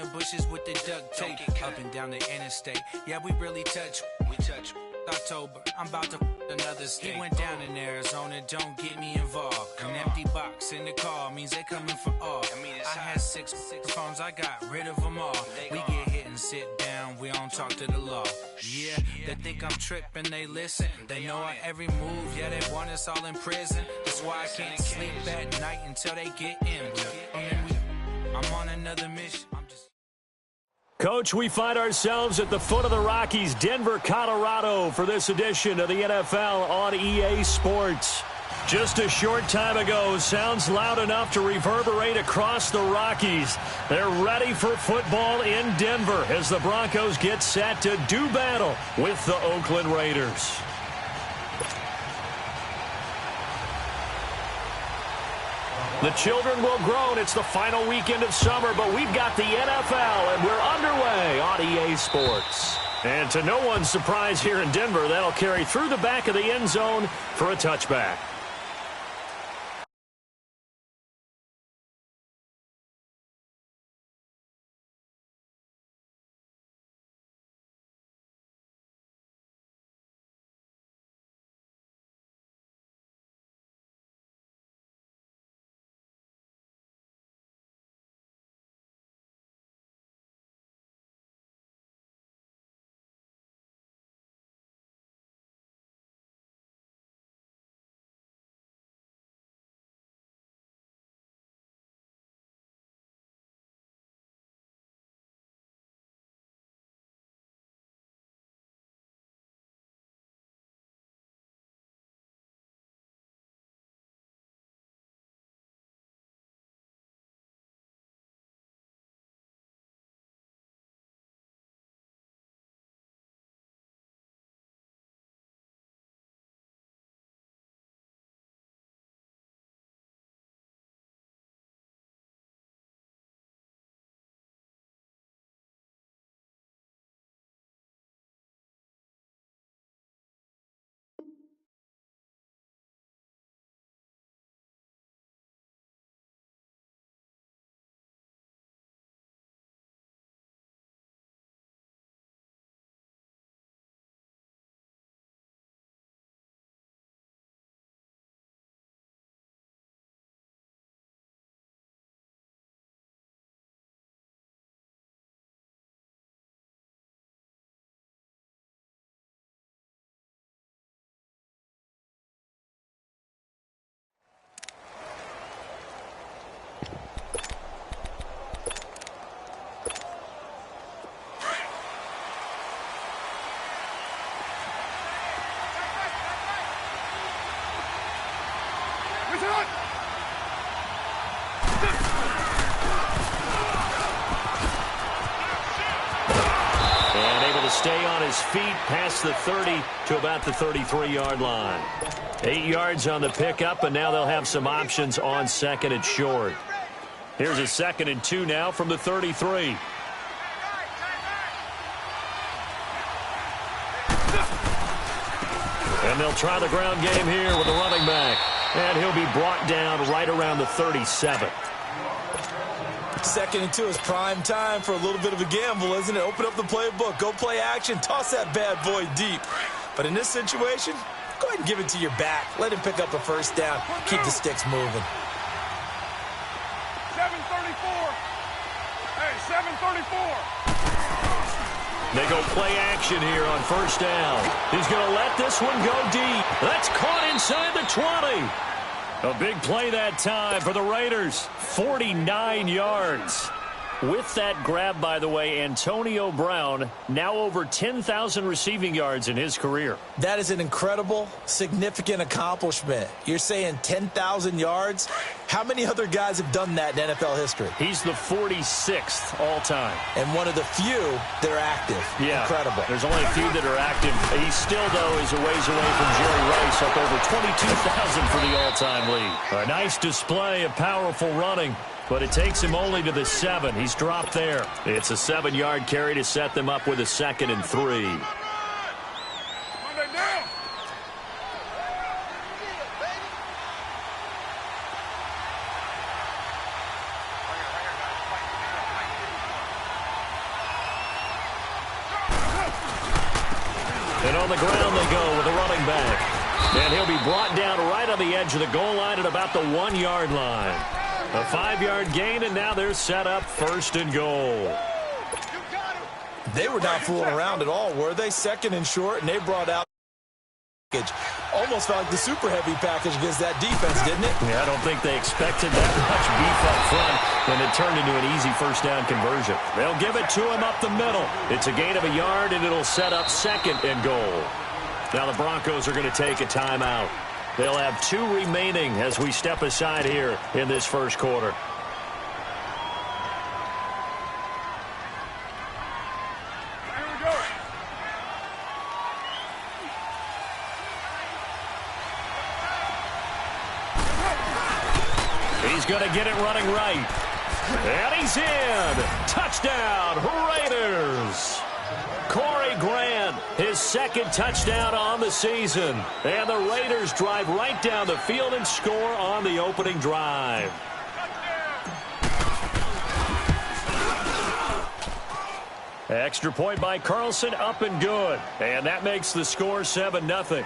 the bushes with the duct tape. Up and down the interstate. Yeah, we really touch. We touch. October, I'm about to another state. He went down in Arizona, don't get me involved. An empty box in the car means they coming for all. I had six phones, I got rid of them all. We get hit and sit down, we don't talk to the law. Yeah, they think I'm tripping, they listen. They know our every move, yeah, they want us all in prison. That's why I can't sleep at night until they get in. I'm on another mission. Coach, we find ourselves at the foot of the Rockies, Denver, Colorado, for this edition of the NFL on EA Sports. Just a short time ago, sounds loud enough to reverberate across the Rockies. They're ready for football in Denver as the Broncos get set to do battle with the Oakland Raiders. The children will groan. It's the final weekend of summer, but we've got the NFL, and we're underway on EA Sports. And to no one's surprise here in Denver, that'll carry through the back of the end zone for a touchback. Stay on his feet past the 30 to about the 33-yard line. 8 yards on the pickup, and now they'll have some options on second and short. Here's a 2nd and 2 now from the 33. And they'll try the ground game here with the running back. And he'll be brought down right around the 37. 2nd and 2 is prime time for a little bit of a gamble, isn't it? Open up the playbook, go play action, toss that bad boy deep. But in this situation, go ahead and give it to your back. Let him pick up a first down. Keep the sticks moving. 734. Hey, 734. They go play action here on first down. He's going to let this one go deep. That's caught inside the 20. A big play that time for the Raiders. 49 yards. With that grab, by the way, Antonio Brown now over 10,000 receiving yards in his career. That is an incredible, significant accomplishment. You're saying 10,000 yards? How many other guys have done that in NFL history? He's the 46th all-time. And one of the few that are active. Yeah, incredible. There's only a few that are active. He still, though, is a ways away from Jerry Rice, up over 22,000 for the all-time lead. A nice display of powerful running. But it takes him only to the 7. He's dropped there. It's a 7-yard carry to set them up with a 2nd and 3. And on the ground they go with the running back. And he'll be brought down right on the edge of the goal line at about the 1-yard line. A 5-yard gain, and now they're set up 1st and goal. They were not fooling around at all, were they? 2nd and short, and they brought out almost felt like the super heavy package against that defense, didn't it? Yeah, I don't think they expected that much beef up front, and it turned into an easy 1st down conversion. They'll give it to him up the middle. It's a gain of a yard, and it'll set up 2nd and goal. Now the Broncos are going to take a timeout. They'll have 2 remaining as we step aside here in this 1st quarter. He's going to get it running right. And he's in. Touchdown, Raiders. Corey Grant, his 2nd touchdown on the season. And the Raiders drive right down the field and score on the opening drive. Extra point by Carlson, up and good. And that makes the score 7-0.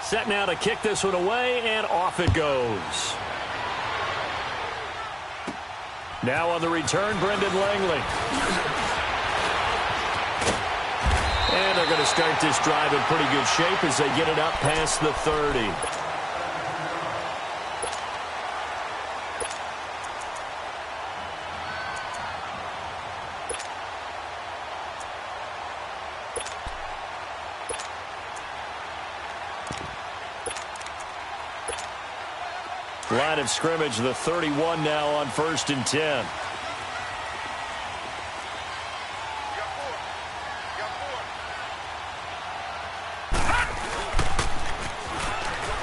Set now to kick this one away, and off it goes. Now on the return, Brendan Langley. And they're going to start this drive in pretty good shape as they get it up past the 30. Line of scrimmage, the 31 now on 1st and 10.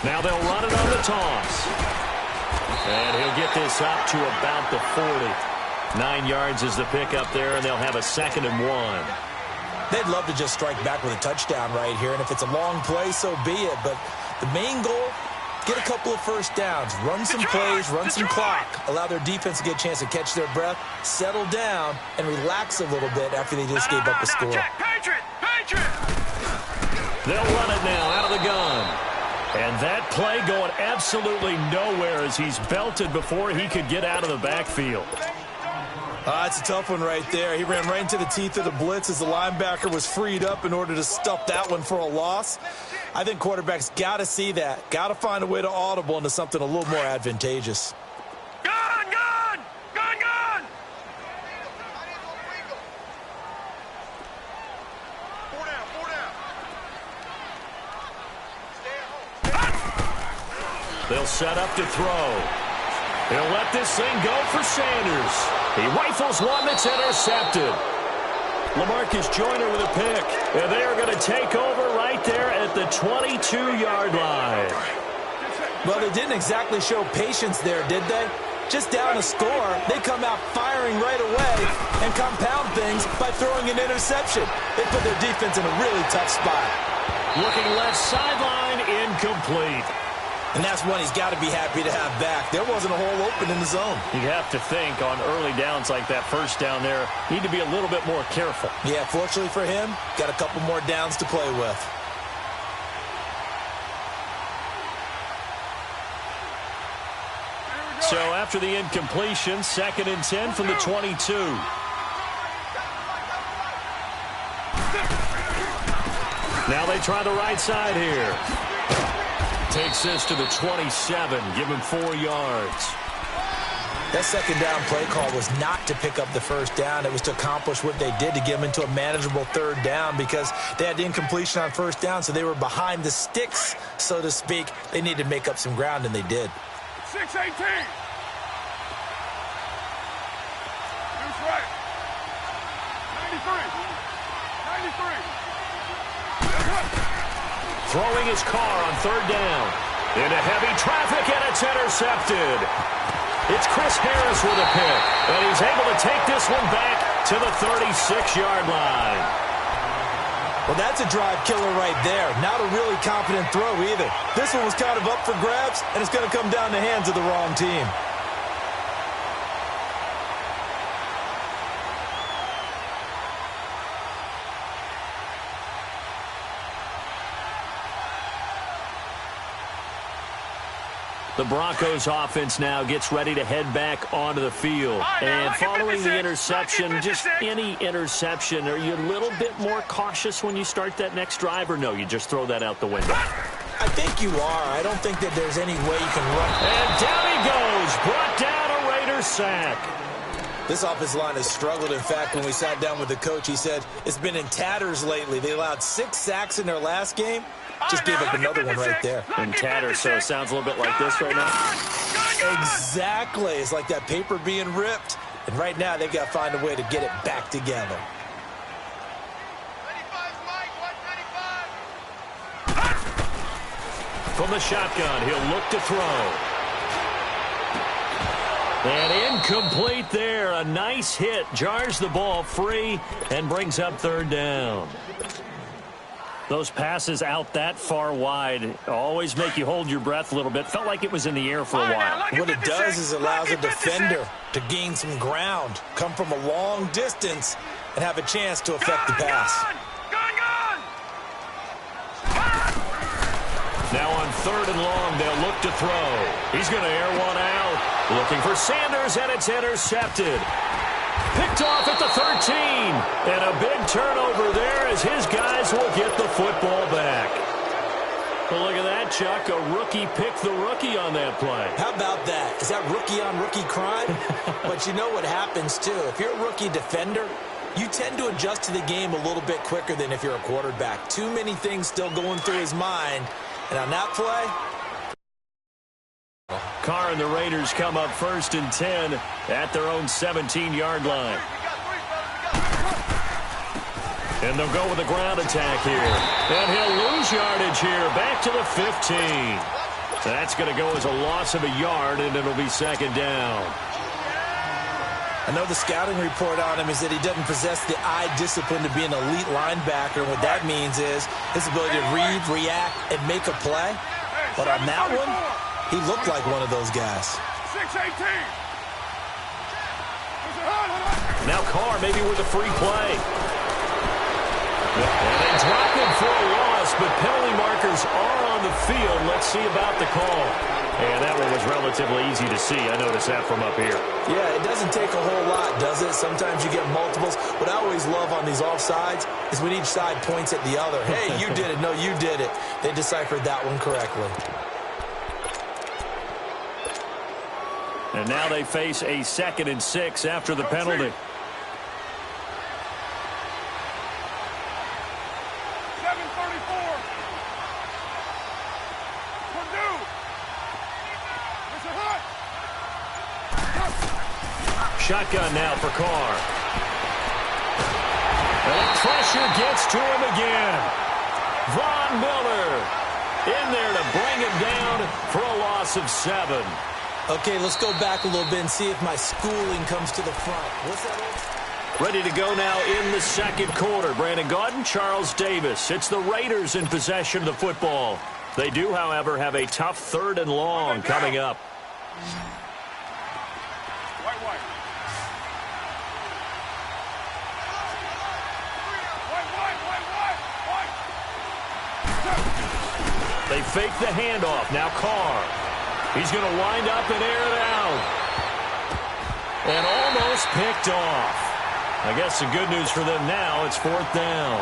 Now they'll run it on the toss. And he'll get this up to about the 40. 9 yards is the pickup there, and they'll have a 2nd and 1. They'd love to just strike back with a touchdown right here, and if it's a long play, so be it. But the main goal, get a couple of 1st downs, run some plays, run some clock, allow their defense to get a chance to catch their breath, settle down, and relax a little bit after they just gave up a score. They'll run it now out of the gun. And that play going absolutely nowhere as he's belted before he could get out of the backfield. It's a tough one right there. He ran right into the teeth of the blitz as the linebacker was freed up in order to stuff that one for a loss. I think quarterbacks got to see that. Got to find a way to audible into something a little more advantageous. Gun! Gun! Gun! Gun! 4 down, 4 down. They'll set up to throw. He'll let this thing go for Sanders. He rifles one that's intercepted. LaMarcus Joyner with a pick. And they are going to take over right there at the 22-yard line. Well, they didn't exactly show patience there, did they? Just down a score, they come out firing right away and compound things by throwing an interception. They put their defense in a really tough spot. Looking left sideline, incomplete. And that's one he's got to be happy to have back. There wasn't a hole open in the zone. You have to think on early downs like that 1st down there, need to be a little bit more careful. Yeah, fortunately for him, got a couple more downs to play with. So after the incompletion, 2nd and 10 from the 22. Now they try the right side here. Takes this to the 27. Give him 4 yards. That 2nd down play call was not to pick up the 1st down. It was to accomplish what they did to get them into a manageable 3rd down because they had the incompletion on 1st down, so they were behind the sticks, so to speak. They needed to make up some ground, and they did. 6-18. Who's right? 93. Throwing his car on 3rd down. Into heavy traffic, and it's intercepted. It's Chris Harris with a pick, and he's able to take this one back to the 36-yard line. Well, that's a drive killer right there. Not a really confident throw either. This one was kind of up for grabs, and it's going to come down the hands of the wrong team. The Broncos offense now gets ready to head back onto the field. And following the interception, just any interception, are you a little bit more cautious when you start that next drive, or no, you just throw that out the window? I think you are. I don't think that there's any way you can run. And down he goes. Brought down a Raider sack. This offensive line has struggled. In fact, when we sat down with the coach, he said it's been in tatters lately. They allowed 6 sacks in their last game. Just gave up another one right there. In tatters, so it sounds a little bit like this right now. Exactly. It's like that paper being ripped. And right now, they've got to find a way to get it back together. From the shotgun, he'll look to throw. And incomplete there. A nice hit. Jars the ball free and brings up third down. Those passes out that far wide always make you hold your breath a little bit. Felt like it was in the air for a while. What it does is it allows a defender to gain some ground, come from a long distance, and have a chance to affect the pass. Now on 3rd and long, they'll look to throw. He's going to air one out. Looking for Sanders, and it's intercepted. Picked off at the 13. And a big turnover there as his guys will get the football back. Well, look at that, Chuck. A rookie picked the rookie on that play. How about that? Is that rookie-on-rookie crime? But you know what happens, too. If you're a rookie defender, you tend to adjust to the game a little bit quicker than if you're a quarterback. Too many things still going through his mind. And on that play, Carr and the Raiders come up 1st and 10 at their own 17-yard line. And they'll go with a ground attack here. And he'll lose yardage here, back to the 15. That's going to go as a loss of a yard, and it'll be 2nd down. I know the scouting report on him is that he doesn't possess the eye discipline to be an elite linebacker. What that means is his ability to read, react, and make a play. But on that one, he looked like one of those guys. 6-18. Now Carr maybe with a free play. And they drop him for a loss, but penalty markers are on the field. Let's see about the call. And that one was relatively easy to see. I noticed that from up here. Yeah, it doesn't take a whole lot, does it? Sometimes you get multiples. What I always love on these offsides is when each side points at the other. Hey, you did it. No, you did it. They deciphered that one correctly. And now they face a 2nd and 6 after the penalty. 7:34. Purdue. It's a hut. Shotgun now for Carr. And the pressure gets to him again. Von Miller in there to bring him down for a loss of 7. Okay, let's go back a little bit and see if my schooling comes to the front. What's that? Ready to go now in the 2nd quarter. Brandon Gaudin, Charles Davis. It's the Raiders in possession of the football. They do, however, have a tough 3rd and long coming up. White. They fake the handoff. Now Carr. He's going to wind up and air it out. And almost picked off. I guess the good news for them now, it's 4th down.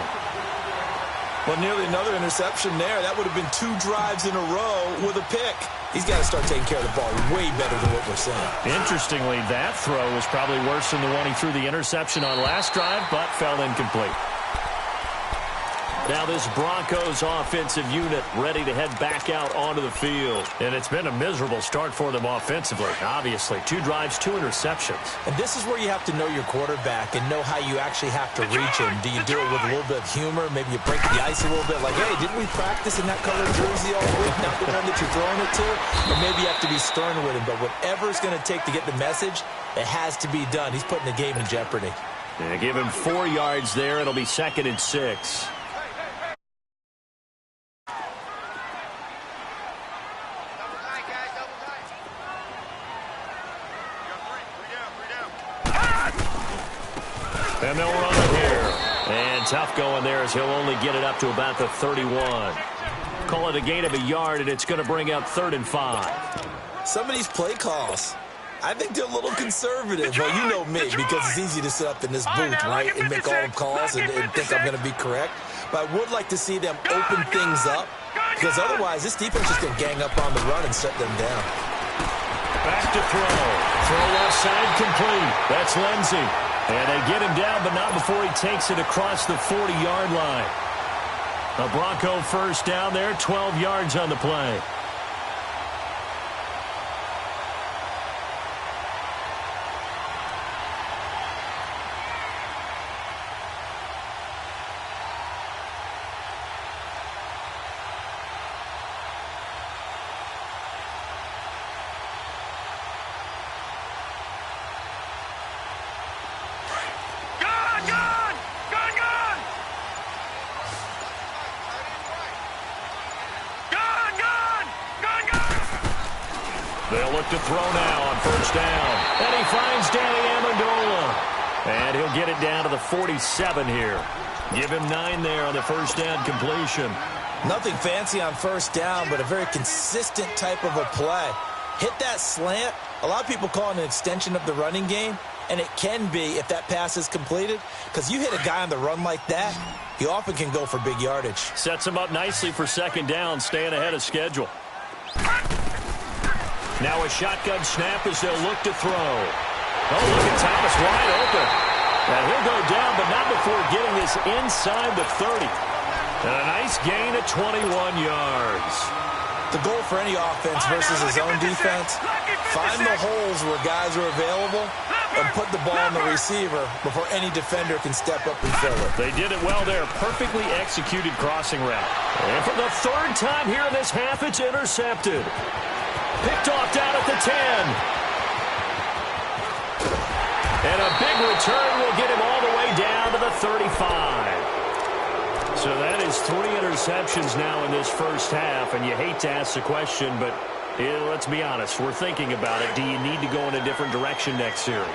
Well, nearly another interception there. That would have been 2 drives in a row with a pick. He's got to start taking care of the ball way better than what we're seeing. Interestingly, that throw was probably worse than the one he threw the interception on last drive, but fell incomplete. Now this Broncos offensive unit ready to head back out onto the field. And it's been a miserable start for them offensively, obviously. 2 drives, 2 interceptions. And this is where you have to know your quarterback and know how you actually have to reach him. Do you do it with a little bit of humor? Maybe you break the ice a little bit like, hey, didn't we practice in that colored jersey all week, not the one that you're throwing it to? Or maybe you have to be stern with him. But whatever it's going to take to get the message, it has to be done. He's putting the game in jeopardy. They give him 4 yards there. It'll be 2nd and 6. And they'll run it here. And tough going there as he'll only get it up to about the 31. Call it a gain of a yard, and it's going to bring up 3rd and 5. Some of these play calls, I think they're a little conservative. Well, you know me, because it's easy to sit up in this booth, right, and make all the calls and think I'm going to be correct. But I would like to see them open things up, because otherwise this defense is going to gang up on the run and shut them down. Back to throw. Throw left side complete. That's Lindsey. And they get him down, but not before he takes it across the 40-yard line. A Bronco first down there, 12 yards on the play. They'll look to throw now on first down. And he finds Danny Amendola. And he'll get it down to the 47 here. Give him 9 there on the first down completion. Nothing fancy on first down, but a very consistent type of a play. Hit that slant. A lot of people call it an extension of the running game, and it can be if that pass is completed, because you hit a guy on the run like that, he often can go for big yardage. Sets him up nicely for second down, staying ahead of schedule. Now a shotgun snap as they'll look to throw. Oh, look at Thomas wide open. And he'll go down, but not before getting this inside the 30. And a nice gain of 21 yards. The goal for any offense versus his own defense, find the holes where guys are available and put the ball in the receiver before any defender can step up and fill it. They did it well there. Perfectly executed crossing route. And for the 3rd time here in this half, it's intercepted. Picked off down at the 10. And a big return will get him all the way down to the 35. So that is 3 interceptions now in this first half, and you hate to ask the question, but let's be honest, we're thinking about it. Do you need to go in a different direction next series?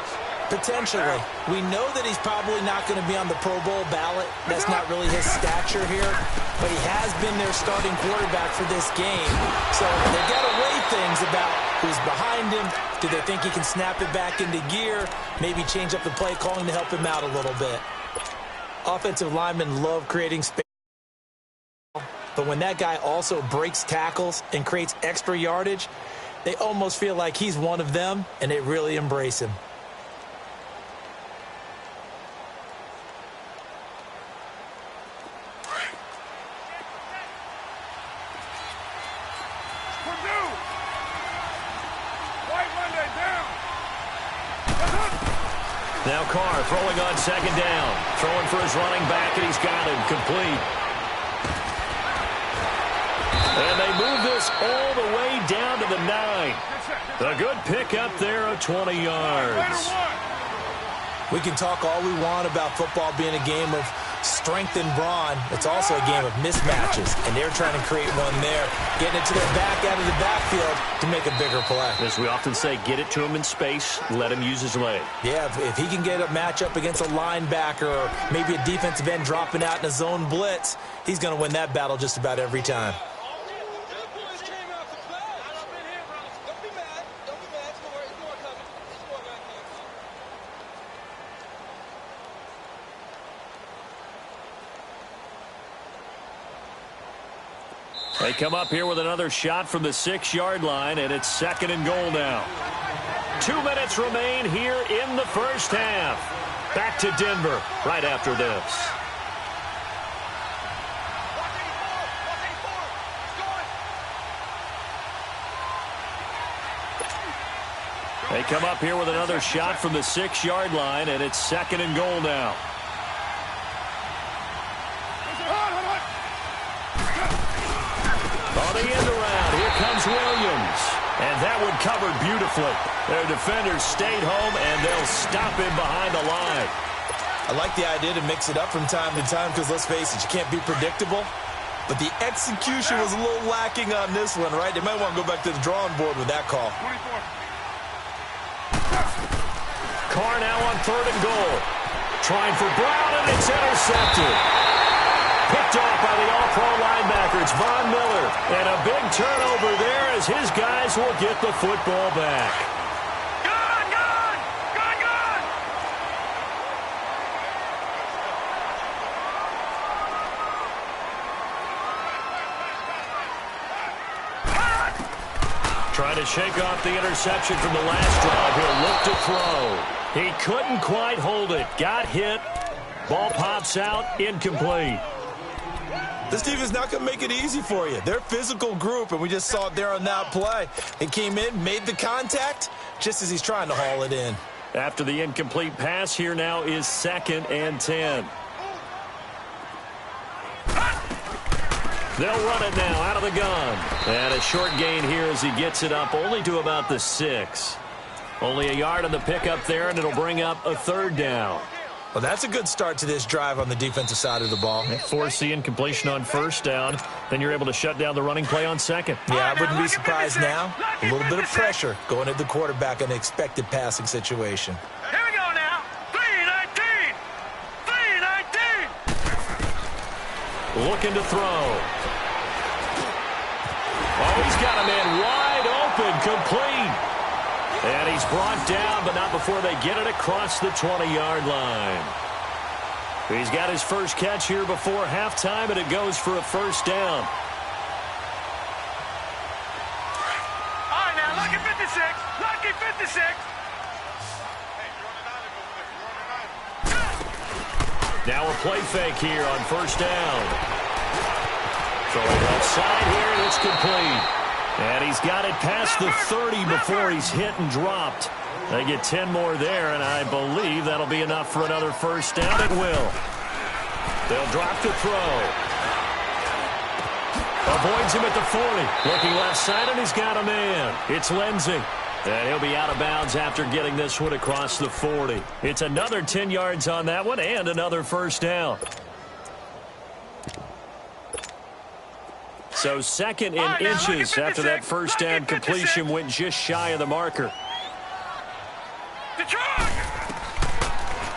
Potentially. We know that he's probably not going to be on the Pro Bowl ballot. That's not really his stature here, but he has been their starting quarterback for this game. So they got to weigh things about who's behind him. Do they think he can snap it back into gear? Maybe change up the play calling to help him out a little bit. Offensive linemen love creating space, but when that guy also breaks tackles and creates extra yardage, they almost feel like he's one of them, and they really embrace him. Now Carr throwing on second down. Throwing for his running back, and he's got him complete. And they move this all the way down to the 9. A good pickup there of 20 yards. We can talk all we want about football being a game of strength and brawn. It's also a game of mismatches, and they're trying to create one there, getting it to their back out of the backfield to make a bigger play. As we often say, get it to him in space, let him use his leg. Yeah, if he can get a matchup against a linebacker or maybe a defensive end dropping out in a zone blitz, he's going to win that battle just about every time. They come up here with another shot from the 6-yard line, and it's 2nd and goal now. 2 minutes remain here in the first half. Back to Denver right after this. They come up here with another shot from the 6-yard line, and it's 2nd and goal now. On the end around, here comes Williams. And that one covered beautifully. Their defenders stayed home, and they'll stop him behind the line. I like the idea to mix it up from time to time because, let's face it, you can't be predictable. But the execution was a little lacking on this one, right? They might want to go back to the drawing board with that call. 24. Carr now on 3rd and goal. Trying for Brown, and it's intercepted. Picked off by the All-Pro linebacker. It's Von Miller. And a big turnover there as his guys will get the football back. Trying to shake off the interception from the last drive. He'll look to throw. He couldn't quite hold it. Got hit. Ball pops out. Incomplete. This defense not going to make it easy for you. They're a physical group, and we just saw it there on that play. He came in, made the contact, just as he's trying to haul it in. After the incomplete pass, here now is 2nd and 10. They'll run it now out of the gun. And a short gain here as he gets it up only to about the 6. Only a yard on the pickup there, and it'll bring up a 3rd down. Well, that's a good start to this drive on the defensive side of the ball. Force the incompletion on 1st down. Then you're able to shut down the running play on 2nd. Yeah, I wouldn't be surprised now. A little bit of pressure going at the quarterback in an expected passing situation. Here we go now. 3-19. 3-19. Looking to throw. Oh, he's got a man wide open, complete. And he's brought down, but not before they get it across the 20-yard line. He's got his first catch here before halftime, and it goes for a 1st down. All right, now, lucky 56. Lucky 56. Now a play fake here on 1st down. Throwing left side here, and it's complete. And he's got it past the 30 before he's hit and dropped. They get 10 more there, and I believe that'll be enough for another 1st down. It will. They'll drop to throw. Avoids him at the 40. Looking left side, and he's got a man. It's Lindsey. And he'll be out of bounds after getting this one across the 40. It's another 10 yards on that one and another 1st down. So 2nd in inches after that 1st down completion went just shy of the marker.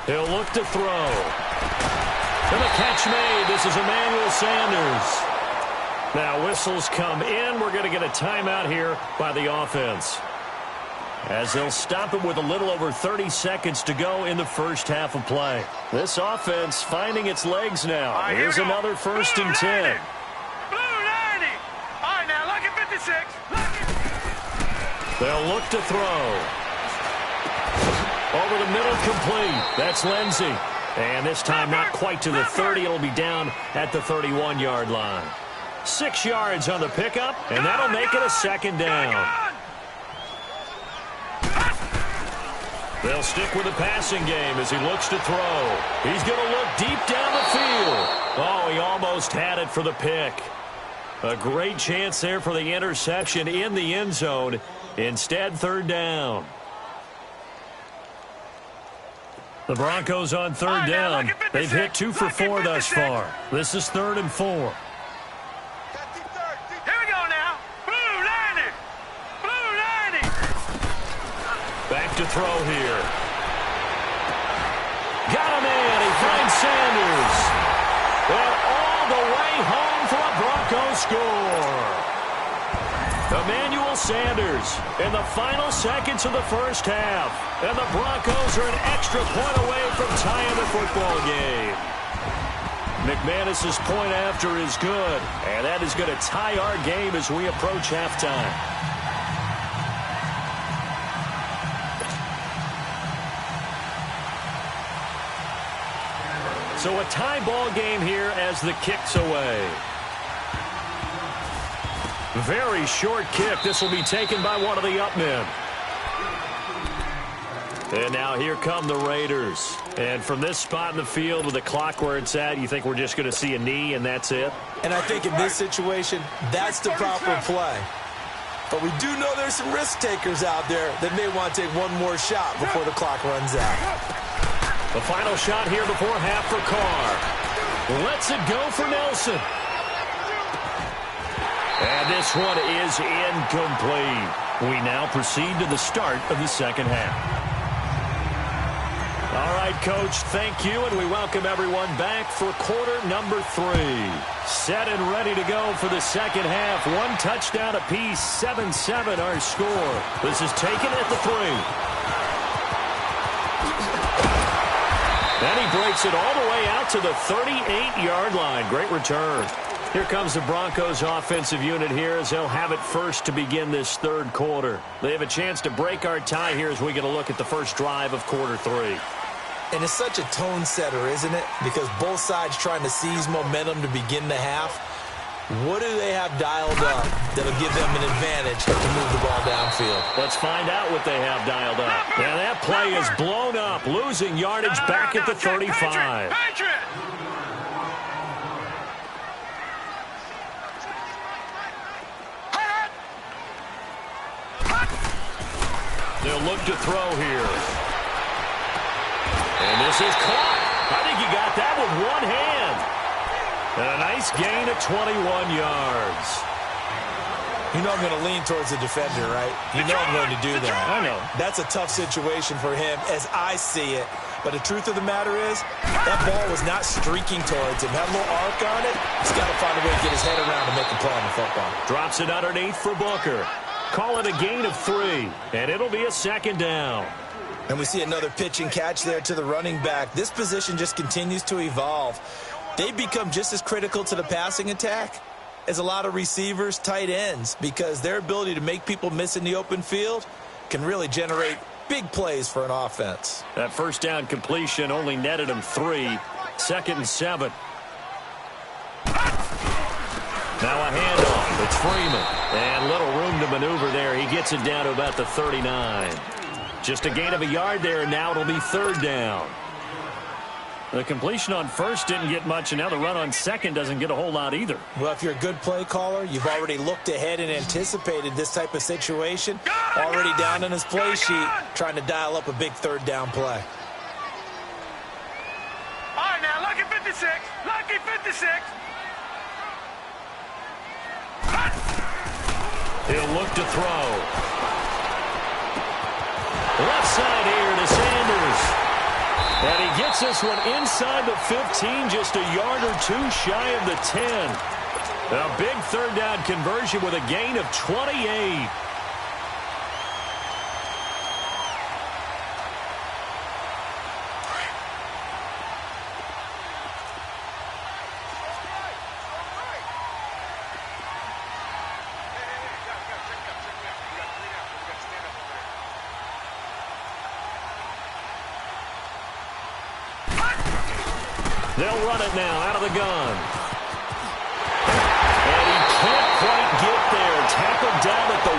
He'll look to throw. And the catch made. This is Emmanuel Sanders. Now whistles come in. We're going to get a timeout here by the offense, as they'll stop it with a little over 30 seconds to go in the 1st half of play. This offense finding its legs now. Here's another 1st and 10. They'll look to throw. Over the middle, complete. That's Lindsey. And this time not quite to the 30. It'll be down at the 31-yard line. 6 yards on the pickup, and that'll make it a 2nd down. They'll stick with the passing game as he looks to throw. He's going to look deep down the field. Oh, he almost had it for the pick. A great chance there for the interception in the end zone. Instead, 3rd down. The Broncos on 3rd down. They've hit 2 for 4 thus far. This is 3rd and 4. Here we go now. Blue 90. Blue 90. Back to throw here. Got him in. He finds Sanders. And all the way home for a Broncos score. Emmanuel Sanders in the final seconds of the 1st half. And the Broncos are an extra point away from tying the football game. McManus's point after is good. And that is going to tie our game as we approach halftime. So a tie ball game here as the kick's away. Very short kick. This will be taken by one of the up men. And now here come the Raiders. And from this spot in the field with the clock where it's at, you think we're just going to see a knee and that's it? And I think in this situation, that's the proper play. But we do know there's some risk takers out there that may want to take one more shot before the clock runs out. The final shot here before half for Carr. Lets it go for Nelson. And this one is incomplete. We now proceed to the start of the second half. All right, Coach, thank you, and we welcome everyone back for quarter number 3. Set and ready to go for the second half. 1 touchdown apiece, 7-7 our score. This is taken at the 3. Then he breaks it all the way out to the 38-yard line. Great return. Here comes the Broncos offensive unit here as they'll have it first to begin this third quarter. They have a chance to break our tie here as we get a look at the first drive of quarter 3. And it's such a tone setter, isn't it? Because both sides trying to seize momentum to begin the half. What do they have dialed up that'll give them an advantage to move the ball downfield? Let's find out what they have dialed up. And that play is blown up, losing yardage back at the 35. They'll look to throw here. And this is caught. I think he got that with one hand. And a nice gain of 21 yards. You know I'm going to lean towards the defender, right? You know I'm going to do that. I know. That's a tough situation for him as I see it. But the truth of the matter is, that ball was not streaking towards him. Had a little arc on it. He's got to find a way to get his head around and make a play on the football. Drops it underneath for Booker. Call it a gain of 3, and it'll be a second down. And we see another pitch and catch there to the running back. This position just continues to evolve. They become just as critical to the passing attack as a lot of receivers, tight ends, because their ability to make people miss in the open field can really generate big plays for an offense. That first down completion only netted him 3. 2nd and 7. Now a handoff. It's Freeman. And little room to maneuver there. He gets it down to about the 39. Just a gain of a yard there, and now it'll be 3rd down. The completion on first didn't get much, and now the run on second doesn't get a whole lot either. Well, if you're a good play caller, you've already looked ahead and anticipated this type of situation. Already down in his play sheet, trying to dial up a big 3rd down play. All right, now, lucky 56. Lucky 56. He'll look to throw. Left side here to Sanders. And he gets this one inside the 15, just a yard or 2 shy of the 10. A big 3rd down conversion with a gain of 28. They'll run it now out of the gun. And he can't quite get there. Tackled down at the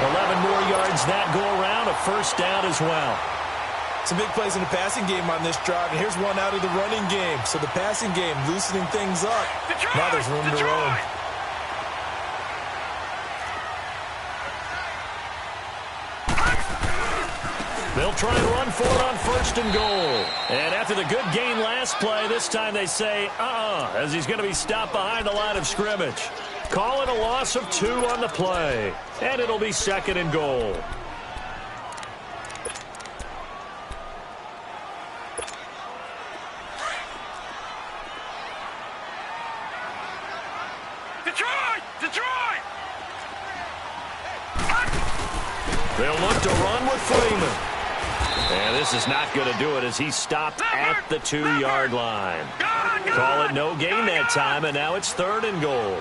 1. 11 more yards that go around. A first down as well. Some big plays in the passing game on this drive. And here's one out of the running game. So the passing game loosening things up. Now there's room to roam. They'll try and run for it on 1st and goal. And after the good gain last play, this time they say, as he's going to be stopped behind the line of scrimmage. Call it a loss of 2 on the play. And it'll be 2nd and goal. Detroit! Detroit! They'll look to run with Freeman. And this is not going to do it as he's stopped at the 2-yard line. Call it no gain that time, and now it's 3rd and goal.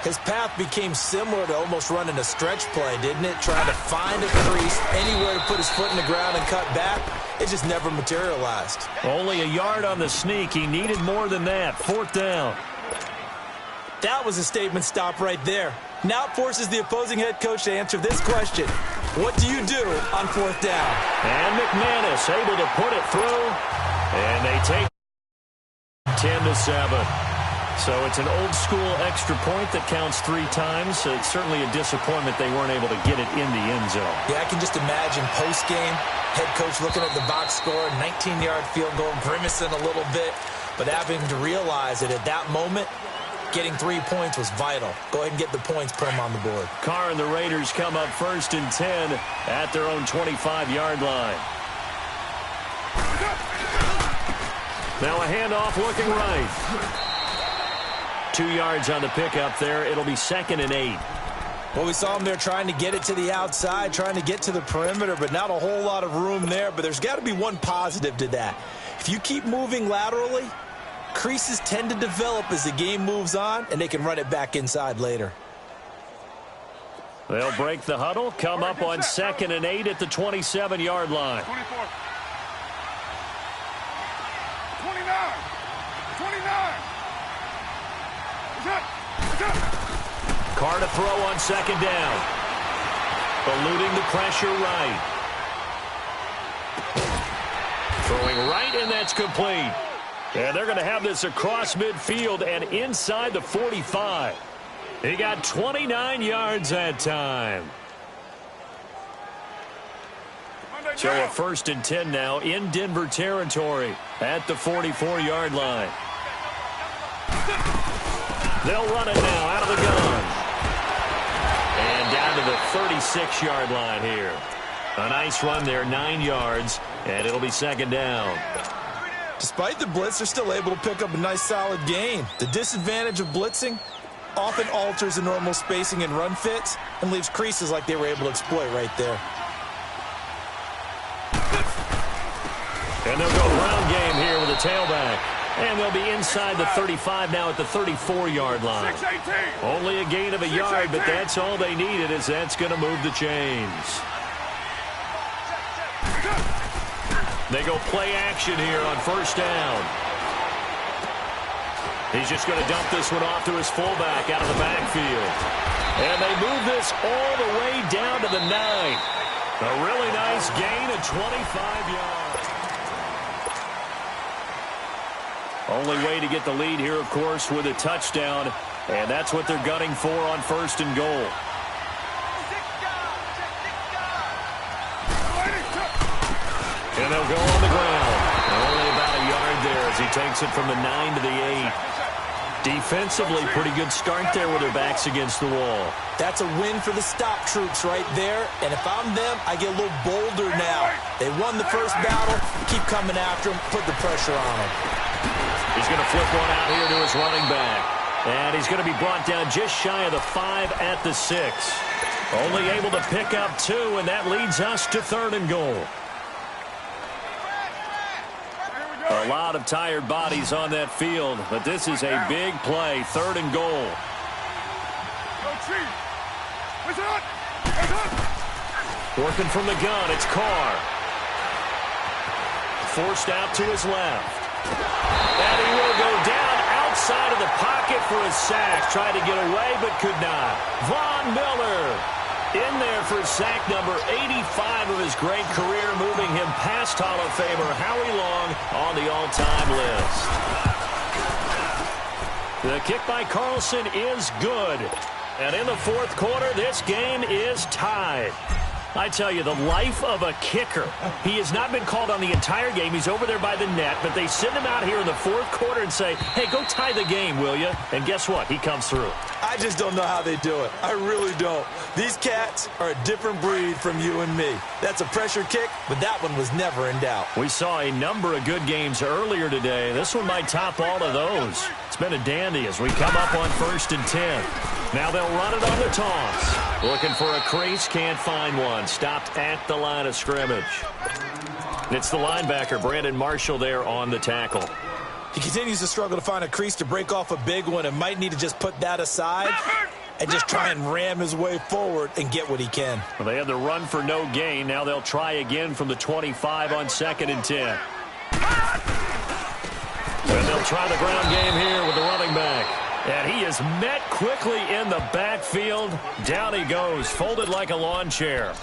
His path became similar to almost running a stretch play, didn't it? Trying to find a crease, anywhere to put his foot in the ground and cut back. It just never materialized. Only a yard on the sneak. He needed more than that. 4th down. That was a statement stop right there. Now it forces the opposing head coach to answer this question. What do you do on 4th down? And McManus able to put it through. And they take 10-7. So it's an old-school extra point that counts 3 times. So it's certainly a disappointment they weren't able to get it in the end zone. Yeah, I can just imagine post-game Head coach looking at the box score, 19-yard field goal, grimacing a little bit, but having to realize that at that moment, getting 3 points was vital. Go ahead and get the points, put them on the board. Carr and the Raiders come up 1st and 10 at their own 25-yard line. Now a handoff looking right. 2 yards on the pickup there. It'll be 2nd and 8. Well, we saw him there trying to get it to the outside, trying to get to the perimeter, but not a whole lot of room there. But there's got to be one positive to that. If you keep moving laterally, creases tend to develop as the game moves on, and they can run it back inside later. They'll break the huddle, come up on 2nd and 8 at the 27-yard line. 24. 29. 29. What's up? Carr to throw on 2nd down. Eluding the pressure right. Throwing right, and that's complete. And they're going to have this across midfield and inside the 45. He got 29 yards that time. So a 1st and 10 now in Denver territory at the 44-yard line. They'll run it now out of the gun. And down to the 36-yard line here. A nice run there, 9 yards, and it'll be 2nd down. Despite the blitz, they're still able to pick up a nice solid gain. The disadvantage of blitzing often alters the normal spacing and run fits and leaves creases like they were able to exploit right there. And they'll go ground game here with a tailback. And they'll be inside the 35 now at the 34-yard line. 6-18. Only a gain of a yard, but that's all they needed, as that's going to move the chains. They go play action here on 1st down. He's just going to dump this one off to his fullback out of the backfield. And they move this all the way down to the 9. A really nice gain of 25 yards. Only way to get the lead here, of course, with a touchdown. And that's what they're gunning for on 1st and goal. And they'll go on the ground. Only about a yard there as he takes it from the 9 to the 8. Defensively, pretty good start there with their backs against the wall. That's a win for the stop troops right there. And if I'm them, I get a little bolder now. They won the first battle. Keep coming after them. Put the pressure on them. He's going to flip one out here to his running back. And he's going to be brought down just shy of the 5 at the 6. Only able to pick up 2, and that leads us to 3rd and goal. A lot of tired bodies on that field, but this is a big play. 3rd and goal. Working from the gun, it's Carr. Forced out to his left. And he will go down outside of the pocket for a sack. Tried to get away, but could not. Von Miller in there for sack number 85 of his great career, moving him past Hall of Famer Howie Long on the all-time list. The kick by Carlson is good. And in the 4th quarter, this game is tied. I tell you, the life of a kicker. He has not been called on the entire game. He's over there by the net, but they send him out here in the 4th quarter and say, hey, go tie the game, will you? And guess what? He comes through. I just don't know how they do it. I really don't. These cats are a different breed from you and me. That's a pressure kick, but that one was never in doubt. We saw a number of good games earlier today. This one might top all of those. It's been a dandy as we come up on 1st and 10. Now they'll run it on the toss. Looking for a crease, can't find one. Stopped at the line of scrimmage. It's the linebacker, Brandon Marshall, there on the tackle. He continues to struggle to find a crease to break off a big one and might need to just put that aside and just try and ram his way forward and get what he can. Well, they had the run for no gain. Now they'll try again from the 25 on 2nd and 10. And they'll try the ground game here with the running back. And he is met quickly in the backfield. Down he goes, folded like a lawn chair.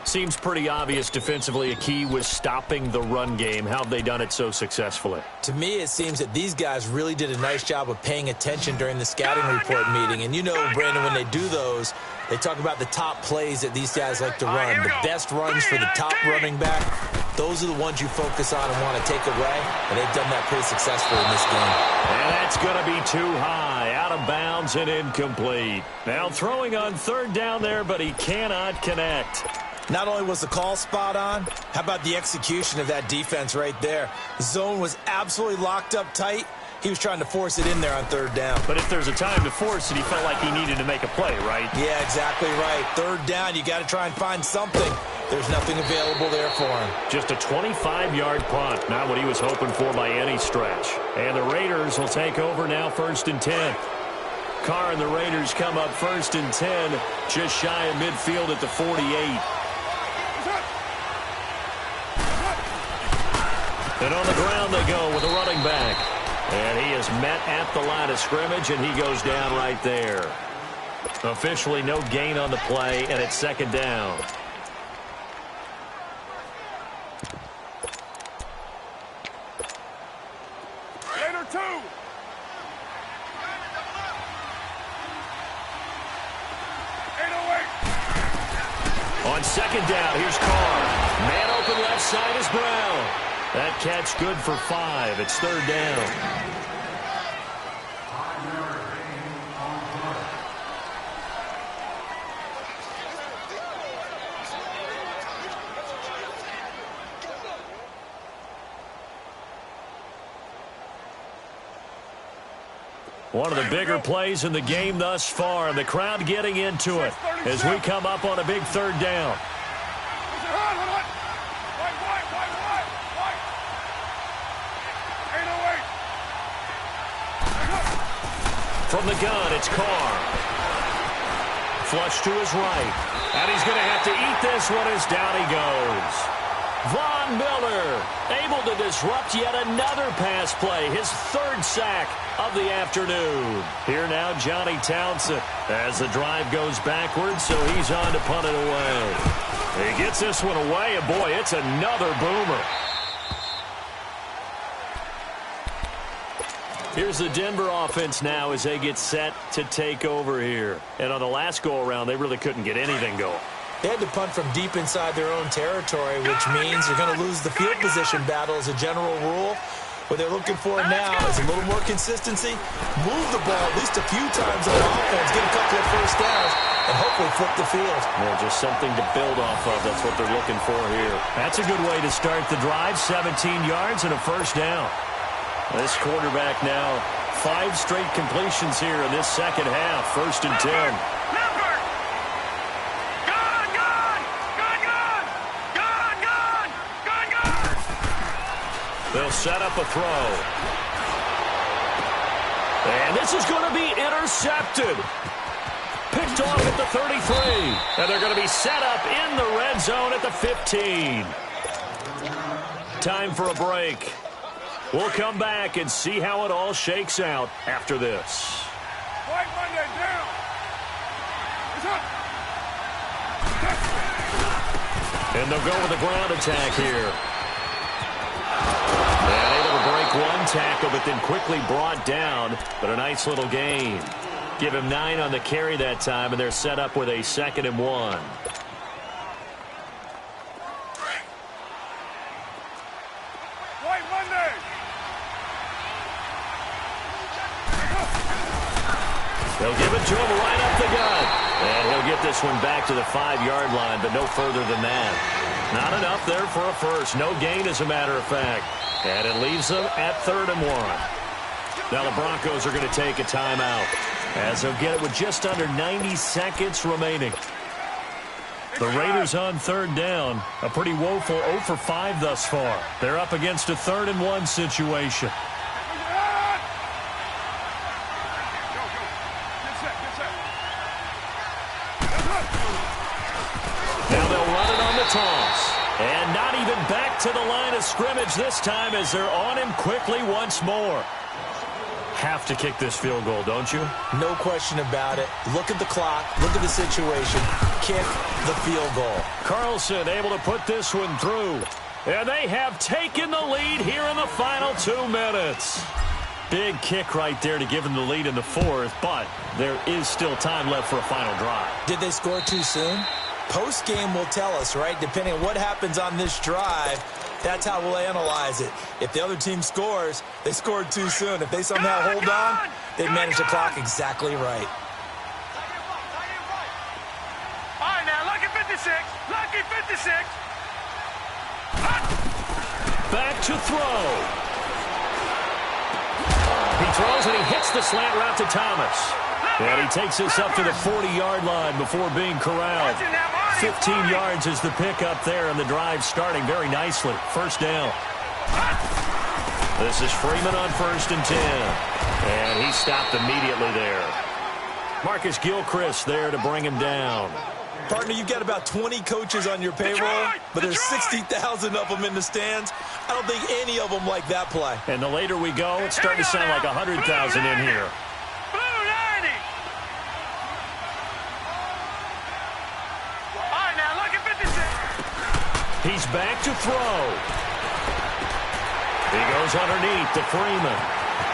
Seems pretty obvious defensively a key was stopping the run game. How have they done it so successfully? To me, it seems that these guys really did a nice job of paying attention during the scouting report meeting. And you know, Brandon, when they do those, they talk about the top plays that these guys like to run. The best runs for the top running back, those are the ones you focus on and want to take away. And they've done that pretty successfully in this game. And that's going to be too high, out of bounds and incomplete. Now throwing on third down there, but he cannot connect. Not only was the call spot on, how about the execution of that defense right there? The zone was absolutely locked up tight. He was trying to force it in there on third down. But if there's a time to force it, he felt like he needed to make a play, right? Yeah, exactly right. Third down, you got to try and find something. There's nothing available there for him. Just a 25-yard punt, not what he was hoping for by any stretch. And the Raiders will take over now, 1st and 10. Carr and the Raiders come up 1st and 10, just shy of midfield at the 48. And on the ground they go with a running back. And he is met at the line of scrimmage, and he goes down right there. Officially no gain on the play, and it's 2nd down. Raider 2. On 2nd down, here's Carr. Man open left side is Brown. That catch good for 5. It's 3rd down. One of the bigger plays in the game thus far, and the crowd getting into it as we come up on a big 3rd down. From the gun, it's Carr. Flush to his right. And he's going to have to eat this one as down he goes. Von Miller able to disrupt yet another pass play. His 3rd sack of the afternoon. Here now, Johnny Townsend as the drive goes backwards, so he's on to punt it away. He gets this one away, and boy, it's another boomer. Here's the Denver offense now as they get set to take over here. And on the last go-around, they really couldn't get anything going. They had to punt from deep inside their own territory, which means you're going to lose the field position battle as a general rule. What they're looking for now is a little more consistency, move the ball at least a few times on offense, get a couple of first downs, and hopefully flip the field. Yeah, just something to build off of. That's what they're looking for here. That's a good way to start the drive. 17 yards and a first down. This quarterback now, 5 straight completions here in this 2nd half. 1st and 10. They'll set up a throw. And this is going to be intercepted. Picked off at the 33. And they're going to be set up in the red zone at the 15. Time for a break. We'll come back and see how it all shakes out after this. White Monday down. And they'll go with a ground attack here. And able to break one tackle, but then quickly brought down. But a nice little gain. Give him 9 on the carry that time, and they're set up with a 2nd and 1. They'll give it to him right up the gut. And he'll get this one back to the 5-yard line, but no further than that. Not enough there for a first. No gain, as a matter of fact. And it leaves them at 3rd and 1. Now the Broncos are going to take a timeout, as they'll get it with just under 90 seconds remaining. The Raiders on 3rd down. A pretty woeful 0 for 5 thus far. They're up against a 3rd and 1 situation. Now they'll run it on the toss. And not even back to the line of scrimmage this time, as they're on him quickly once more. have to kick this field goal, don't you? No question about it. Look at the clock. Look at the situation. Kick the field goal. Carlson able to put this one through. And they have taken the lead here in the final 2 minutes. Big kick right there to give them the lead in the fourth, but there is still time left for a final drive. Did they score too soon? Post-game will tell us, right? Depending on what happens on this drive, that's how we'll analyze it. If the other team scores, they scored too soon. If they somehow hold on, they manage the clock exactly right. All right, now, lucky 56. Lucky 56. Back to throw. He throws and he hits the slant route to Thomas. And he takes this up to the 40-yard line before being corralled. 15 yards is the pickup there, and the drive starting very nicely. First down. This is Freeman on 1st and 10. And he stopped immediately there. Marcus Gilchrist there to bring him down. Partner, you've got about 20 coaches on your payroll, but there's 60,000 of them in the stands. I don't think any of them like that play. And the later we go, it's starting to sound like 100,000 in here. Blue 90. All right, now, lucky 56. He's back to throw. He goes underneath to Freeman.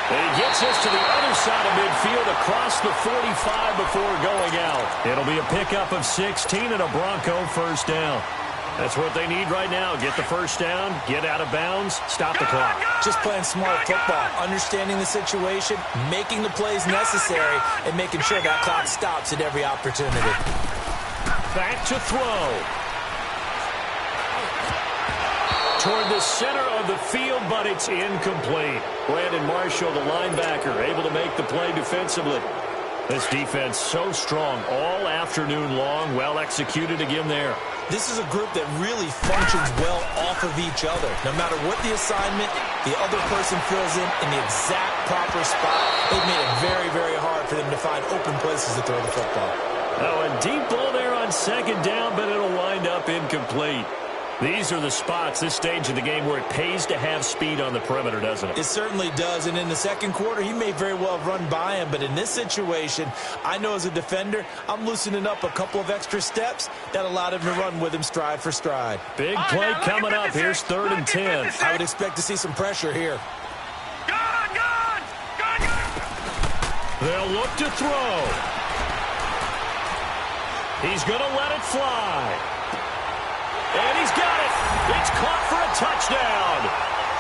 And he gets this to the other side of midfield across the 45 before going out. It'll be a pickup of 16 and a Bronco first down. That's what they need right now. Get the first down, get out of bounds, stop the clock. Just playing smart football, understanding the situation, making the plays necessary, and making sure that clock stops at every opportunity. Back to throw. Toward the center of the field, but it's incomplete. Brandon Marshall, the linebacker, able to make the play defensively. This defense so strong all afternoon long, well executed again there. This is a group that really functions well off of each other. No matter what the assignment, the other person fills in the exact proper spot. They've made it very, very hard for them to find open places to throw the football. Oh, a deep ball there on second down, but it'll wind up incomplete. These are the spots, this stage of the game, where it pays to have speed on the perimeter, doesn't it? It certainly does, and in the second quarter, he may very well have run by him, but in this situation, I know as a defender, I'm loosening up a couple of extra steps that allowed him to run with him stride for stride. Big play coming up. Here's 3rd and 10. I would expect to see some pressure here. Gone. They'll look to throw. He's going to let it fly. And he's got it. It's caught for a touchdown.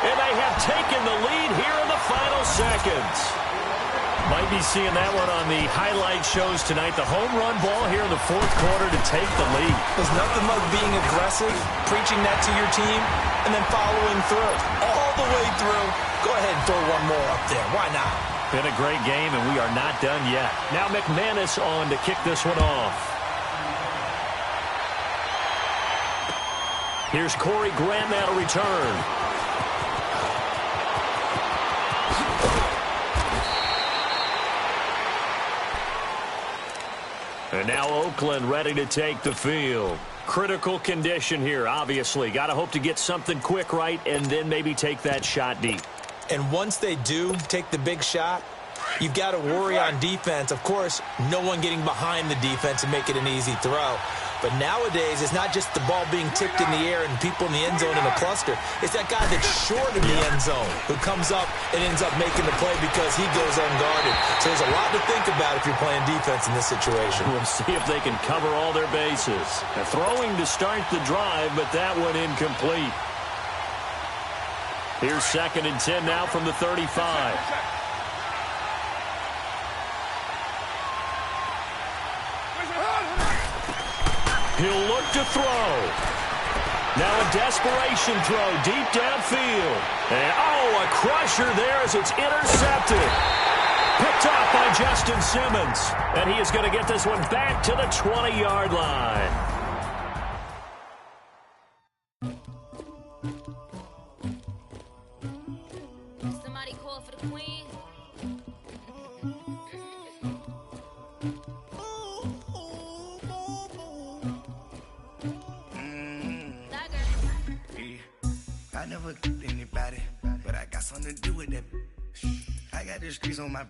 And they have taken the lead here in the final seconds. Might be seeing that one on the highlight shows tonight. The home run ball here in the 4th quarter to take the lead. There's nothing like being aggressive, preaching that to your team, and then following through. All the way through. Go ahead and throw one more up there. Why not? Been a great game, and we are not done yet. Now McManus on to kick this one off. Here's Corey Grant now to return. And now Oakland ready to take the field. Critical condition here, obviously. Got to hope to get something quick right and then maybe take that shot deep. And once they do take the big shot, you've got to worry on defense. Of course, no one getting behind the defense and make it an easy throw. But nowadays, it's not just the ball being tipped in the air and people in the end zone in a cluster. It's that guy that's short of the end zone who comes up and ends up making the play because he goes unguarded. So there's a lot to think about if you're playing defense in this situation. We'll see if they can cover all their bases. They're throwing to start the drive, but that one incomplete. Here's 2nd and 10 now from the 35. He'll look to throw. Now a desperation throw deep downfield. And, a crusher there as it's intercepted. Picked off by Justin Simmons. And he is going to get this one back to the 20-yard line. Somebody call for the queen. I never anybody, but I got something to do with that. I I got the streets on my